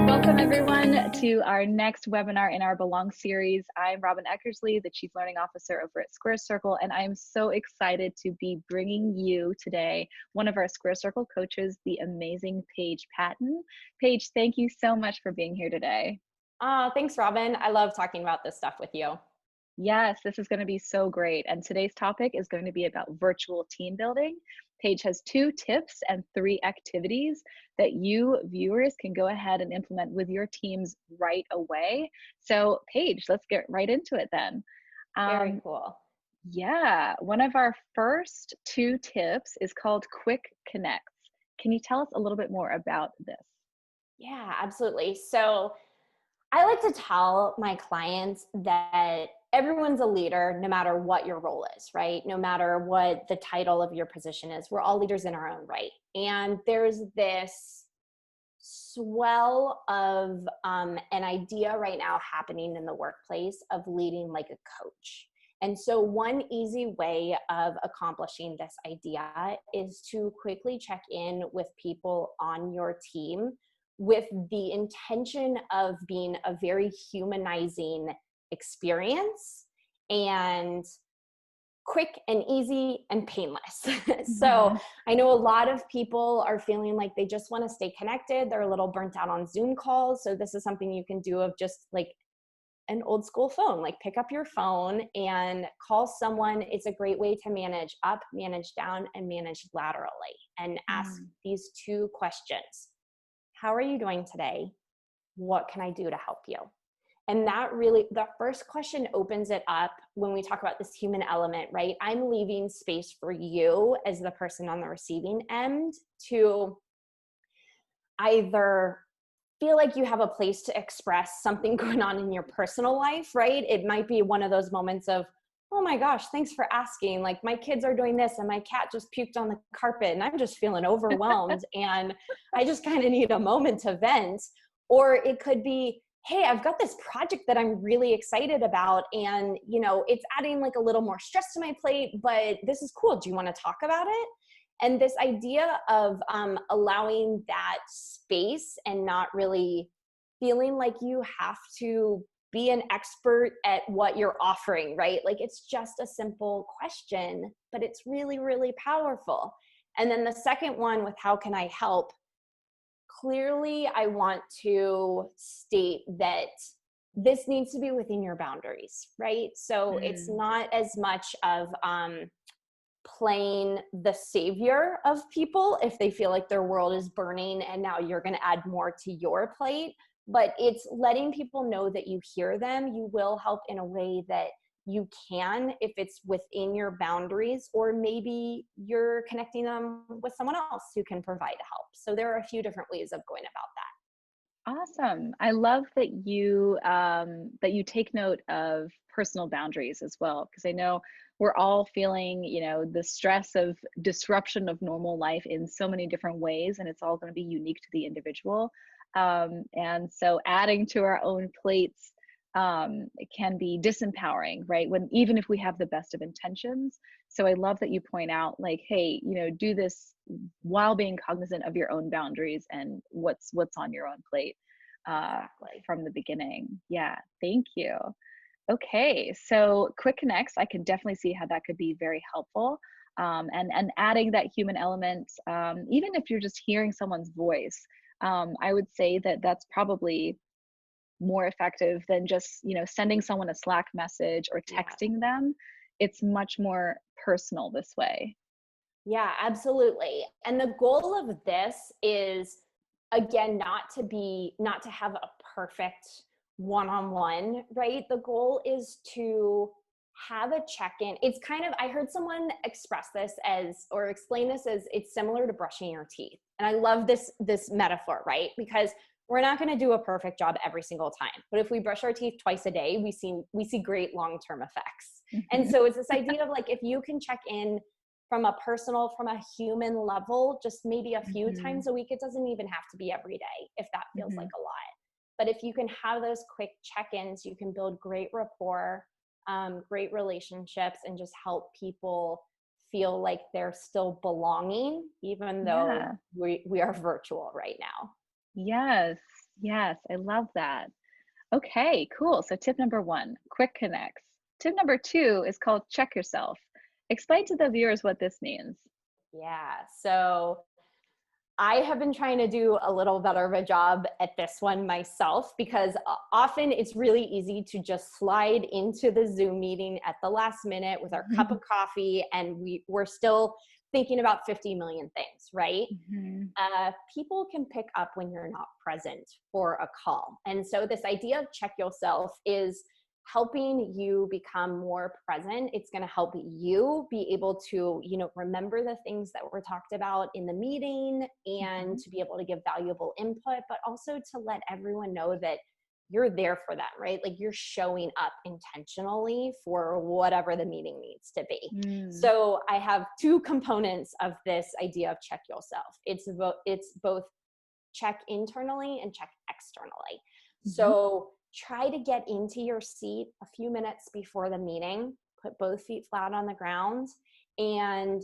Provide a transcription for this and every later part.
Welcome everyone to our next webinar in our Belong series. I'm Robin Eckersley, the Chief Learning Officer over at Square Circle, and I'm so excited to be bringing you today one of our Square Circle coaches, the amazing Paige Patton. Paige, thank you so much for being here today. Thanks, Robin. I love talking about this stuff with you. Yes, this is going to be so great. And today's topic is going to be about virtual team building. Paige has 2 tips and 3 activities that you viewers can go ahead and implement with your teams right away. So Paige, let's get right into it then. Very cool. Yeah, one of our first 2 tips is called Quick Connects. Can you tell us a little bit more about this? Yeah, absolutely. So I like to tell my clients that everyone's a leader no matter what your role is, right? No matter what the title of your position is. We're all leaders in our own right. And there's this swell of an idea right now happening in the workplace of leading like a coach. And so one easy way of accomplishing this idea is to quickly check in with people on your team with the intention of being a very humanizing experience and quick and easy and painless. So I know a lot of people are feeling like they just want to stay connected. They're a little burnt out on Zoom calls. So this is something you can do of just like an old school phone, like pick up your phone and call someone. It's a great way to manage up, manage down, and manage laterally, and ask these 2 questions. How are you doing today? What can I do to help you? And that really, the first question opens it up when we talk about this human element, right? I'm leaving space for you as the person on the receiving end to either feel like you have a place to express something going on in your personal life, right? It might be one of those moments of, oh my gosh, thanks for asking. Like my kids are doing this and my cat just puked on the carpet and I'm just feeling overwhelmed and I just kind of need a moment to vent. Or it could be, hey, I've got this project that I'm really excited about and, you know, it's adding like a little more stress to my plate, but this is cool. Do you want to talk about it? And this idea of allowing that space and not really feeling like you have to be an expert at what you're offering, right? Like it's just a simple question, but it's really, really powerful. And then the second one with how can I help? Clearly, I want to state that this needs to be within your boundaries, right? So it's not as much of playing the savior of people if they feel like their world is burning and now you're going to add more to your plate. But it's letting people know that you hear them. You will help in a way that you can if it's within your boundaries, or maybe you're connecting them with someone else who can provide help. So there are a few different ways of going about that. Awesome. I love that you take note of personal boundaries as well, because I know we're all feeling, you know, the stress of disruption of normal life in so many different ways, and it's all going to be unique to the individual. And so adding to our own plates it can be disempowering, right? When even if we have the best of intentions. So I love that you point out like, hey, you know, do this while being cognizant of your own boundaries and what's on your own plate from the beginning. Yeah, thank you. Okay, so quick connects, I can definitely see how that could be very helpful. And adding that human element, even if you're just hearing someone's voice, I would say that that's probably more effective than just, you know, sending someone a Slack message or texting them. It's much more personal this way. Yeah, absolutely. And the goal of this is, again, not to have a perfect one-on-one, right? The goal is to have a check-in. It's kind of, I heard someone express this as, or explain this as, it's similar to brushing your teeth. And I love this metaphor, right? Because we're not going to do a perfect job every single time. But if we brush our teeth twice a day, we see great long-term effects. And so it's this idea of like, if you can check in from a personal, from a human level, just maybe a few times a week, it doesn't even have to be every day if that feels like a lot. But if you can have those quick check-ins, you can build great rapport. great relationships, and just help people feel like they're still belonging, even though Yeah. we are virtual right now. Yes. Yes. I love that. Okay, cool. So tip number one, quick connects. Tip number two is called check yourself. Explain to the viewers what this means. Yeah. So I have been trying to do a little better of a job at this one myself, because often it's really easy to just slide into the Zoom meeting at the last minute with our cup of coffee, and we're still thinking about 50 million things, right? Mhm. People can pick up when you're not present for a call. And so this idea of check yourself is helping you become more present. It's going to help you be able to, remember the things that were talked about in the meeting, and Mhm. to be able to give valuable input, but also to let everyone know that you're there for them, right? Like, you're showing up intentionally for whatever the meeting needs to be. Mm. So I have two components of this idea of check yourself. It's both check internally and check externally. Mhm. So try to get into your seat a few minutes before the meeting, put both feet flat on the ground, and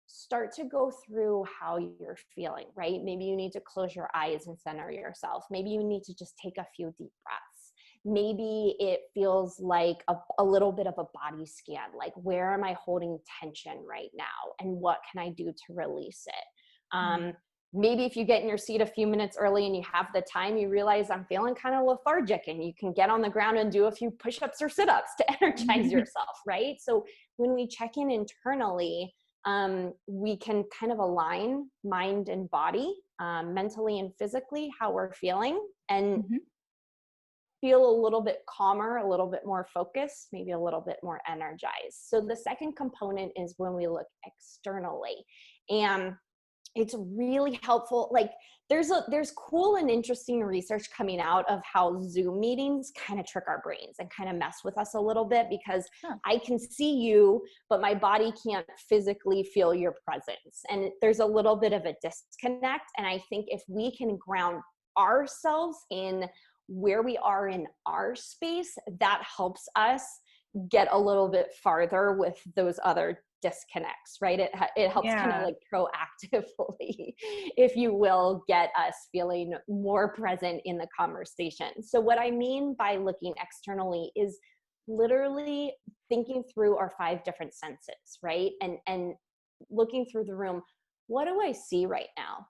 start to go through how you're feeling, right? Maybe you need to close your eyes and center yourself. Maybe you need to just take a few deep breaths. Maybe it feels like a little bit of a body scan, like, where am I holding tension right now? And what can I do to release it? Mm. Maybe if you get in your seat a few minutes early and you have the time, you realize, I'm feeling kind of lethargic, and you can get on the ground and do a few push-ups or sit-ups to energize yourself, right? So when we check in internally, we can kind of align mind and body, mentally and physically, how we're feeling, and Mhm. feel a little bit calmer, a little bit more focused, maybe a little bit more energized. So the second component is when we look externally. And it's really helpful. Like, there's cool and interesting research coming out of how Zoom meetings kind of trick our brains and kind of mess with us a little bit, because Huh. I can see you, but my body can't physically feel your presence. And there's a little bit of a disconnect. And I think if we can ground ourselves in where we are in our space, that helps us get a little bit farther with those other disconnects, right? It helps kind of Yeah. like proactively, if you will, get us feeling more present in the conversation. So what I mean by looking externally is literally thinking through our five different senses, right? And looking through the room. What do I see right now?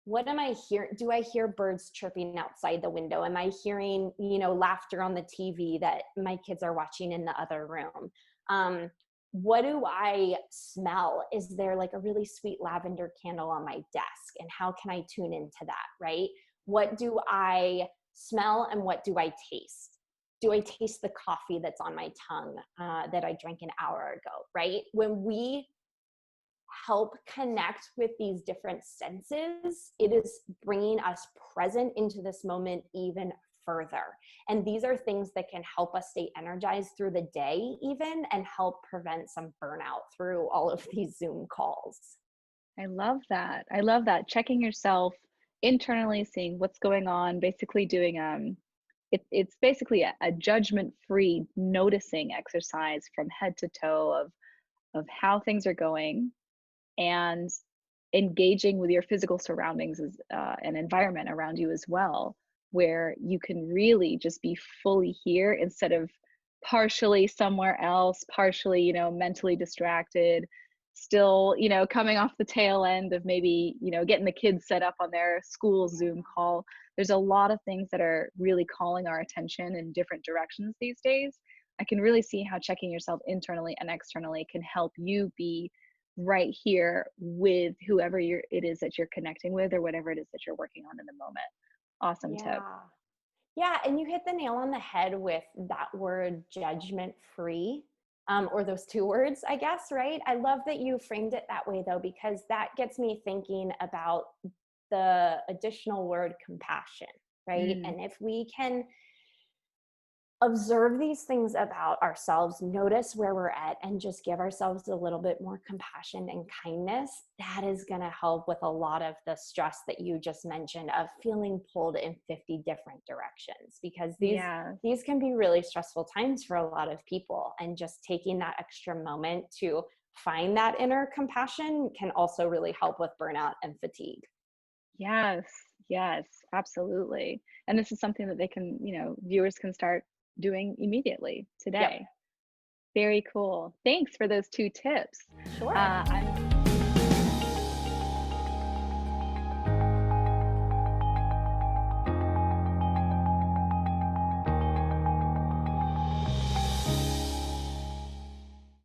What am I hearing? Do I hear birds chirping outside the window? Am I hearing, laughter on the TV that my kids are watching in the other room? What do I smell? Is there like a really sweet lavender candle on my desk? And how can I tune into that, right? What do I smell, and what do I taste? Do I taste the coffee that's on my tongue that I drank an hour ago, right? When we help connect with these different senses, it is bringing us present into this moment even further. And these are things that can help us stay energized through the day, even, and help prevent some burnout through all of these Zoom calls. I love that. I love that. Checking yourself internally, seeing what's going on, basically doing it's basically a judgment-free noticing exercise from head to toe of how things are going, and engaging with your physical surroundings as an environment around you as well, where you can really just be fully here instead of partially somewhere else, partially, mentally distracted, still, coming off the tail end of maybe, getting the kids set up on their school Zoom call. There's a lot of things that are really calling our attention in different directions these days. I can really see how checking yourself internally and externally can help you be right here with whoever it is that you're connecting with, or whatever it is that you're working on in the moment. Awesome tip. Yeah. Yeah, and you hit the nail on the head with that word, judgment free, or those two words, I guess, right? I love that you framed it that way, though, because that gets me thinking about the additional word, compassion, right? Mm. And if we can observe these things about ourselves, notice where we're at, and just give ourselves a little bit more compassion and kindness, that is going to help with a lot of the stress that you just mentioned of feeling pulled in 50 different directions, because Yeah. these can be really stressful times for a lot of people, and just taking that extra moment to find that inner compassion can also really help with burnout and fatigue. Yes. Yes. Absolutely. And this is something that they can, viewers can start doing immediately Yep. today. Very cool. Thanks for those two tips. Sure. I'm